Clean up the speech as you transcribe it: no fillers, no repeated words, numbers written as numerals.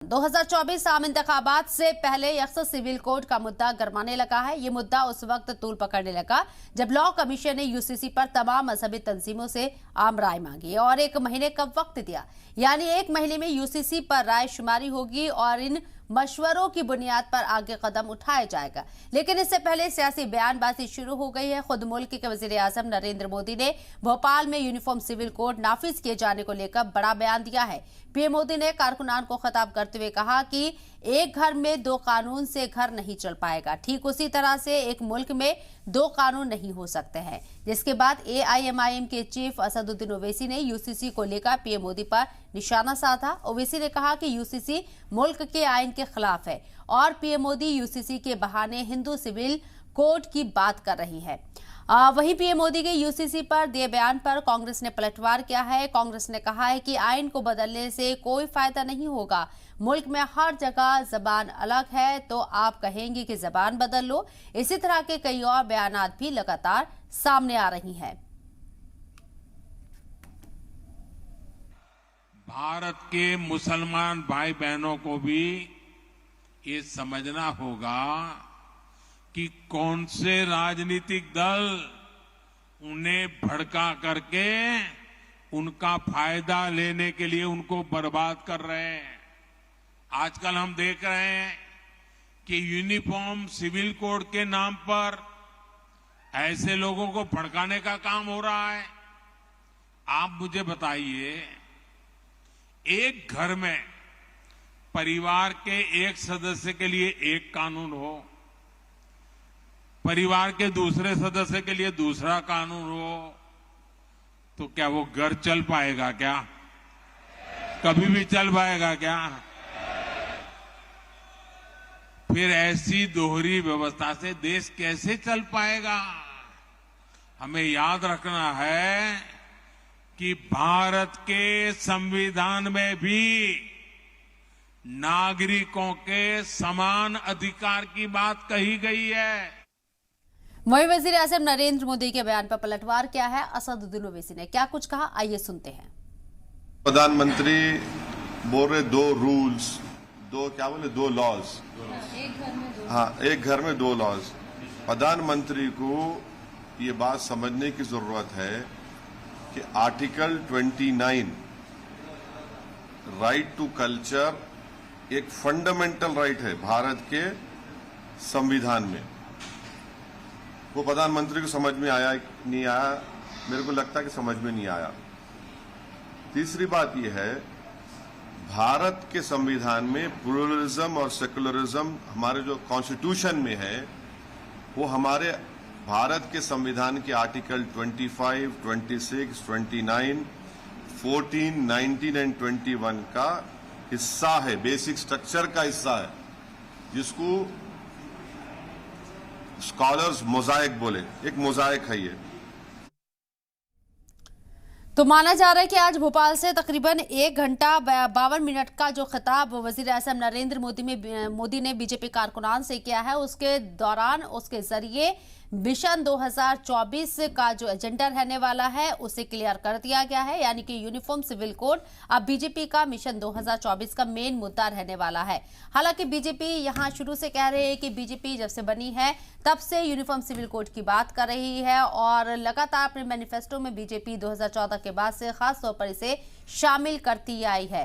2024 आम इंतखाबात से पहले अक्सर सिविल कोड का मुद्दा गरमाने लगा है। ये मुद्दा उस वक्त तूल पकड़ने लगा जब लॉ कमीशन ने यूसीसी पर तमाम मजहबी तंजीमों से आम राय मांगी और 1 महीने का वक्त दिया। यानी 1 महीने में यूसीसी पर राय शुमारी होगी और इन मशवरों की बुनियाद पर आगे कदम उठाया जाएगा। लेकिन इससे पहले सियासी बयानबाजी शुरू हो गई है। खुद मुल्क के वजीर आजम नरेंद्र मोदी ने भोपाल में यूनिफॉर्म सिविल कोड नाफिज किए जाने को लेकर बड़ा बयान दिया है। पीएम मोदी ने कारकुनान को खिताब करते हुए कहा कि एक घर में 2 कानून से घर नहीं चल पाएगा। ठीक उसी तरह से एक मुल्क में 2 कानून नहीं हो सकते हैं। जिसके बाद एआईएमआईएम के चीफ असदुद्दीन ओवैसी ने यूसीसी को लेकर पीएम मोदी पर निशाना साधा। ओवैसी ने कहा कि यूसीसी मुल्क के आइन के खिलाफ है और पीएम मोदी यूसीसी के बहाने हिंदू सिविल कोड की बात कर रही है। वहीं पीएम मोदी के यूसीसी पर दिए बयान पर कांग्रेस ने पलटवार किया है। कांग्रेस ने कहा है कि आइन को बदलने से कोई फायदा नहीं होगा। मुल्क में हर जगह जबान अलग है तो आप कहेंगे कि जबान बदल लो। इसी तरह के कई और बयानात भी लगातार सामने आ रही हैं। भारत के मुसलमान भाई बहनों को भी ये समझना होगा कि कौन से राजनीतिक दल उन्हें भड़का करके उनका फायदा लेने के लिए उनको बर्बाद कर रहे हैं। आजकल हम देख रहे हैं कि यूनिफॉर्म सिविल कोड के नाम पर ऐसे लोगों को भड़काने का काम हो रहा है। आप मुझे बताइए, एक घर में परिवार के एक सदस्य के लिए एक कानून हो, परिवार के दूसरे सदस्य के लिए दूसरा कानून हो, तो क्या वो घर चल पाएगा? क्या कभी भी चल पाएगा क्या? फिर ऐसी दोहरी व्यवस्था से देश कैसे चल पाएगा? हमें याद रखना है कि भारत के संविधान में भी नागरिकों के समान अधिकार की बात कही गई है। वहीं वजीर आजम नरेंद्र मोदी के बयान पर पलटवार किया है। असदुद्दीन ओवैसी ने क्या कुछ कहा, आइए सुनते हैं। प्रधानमंत्री बोल रहे 2 रूल्स, 2 लॉज। हाँ, एक घर में 2 लॉज। प्रधानमंत्री को ये बात समझने की जरूरत है कि आर्टिकल 29 राइट टू कल्चर एक फंडामेंटल राइट है भारत के संविधान में। वो प्रधानमंत्री को समझ में आया नहीं आया, मेरे को लगता है कि समझ में नहीं आया। तीसरी बात यह है, भारत के संविधान में प्लुरलिज्म और सेकुलरिज्म हमारे जो कॉन्स्टिट्यूशन में है, वो हमारे भारत के संविधान के आर्टिकल 25, 26, 29, 14, 19 एंड 21 का हिस्सा है, बेसिक स्ट्रक्चर का हिस्सा है, जिसको स्कॉलर्स मोजाइक बोले। एक मोजाइक है ये। तो माना जा रहा है कि आज भोपाल से तकरीबन 1 घंटा 52 मिनट का जो खिताब वजीर आजम नरेंद्र मोदी ने बीजेपी कारकुनान से किया है, उसके दौरान उसके जरिए मिशन 2024 का जो एजेंडा रहने वाला है उसे क्लियर कर दिया गया है। यानी कि यूनिफॉर्म सिविल कोड अब बीजेपी का मिशन 2024 का मेन मुद्दा रहने वाला है। हालांकि बीजेपी यहां शुरू से कह रहे हैं कि बीजेपी जब से बनी है तब से यूनिफॉर्म सिविल कोड की बात कर रही है और लगातार अपने मैनिफेस्टो में बीजेपी 2014 के बाद से खास तौर पर इसे शामिल करती आई है।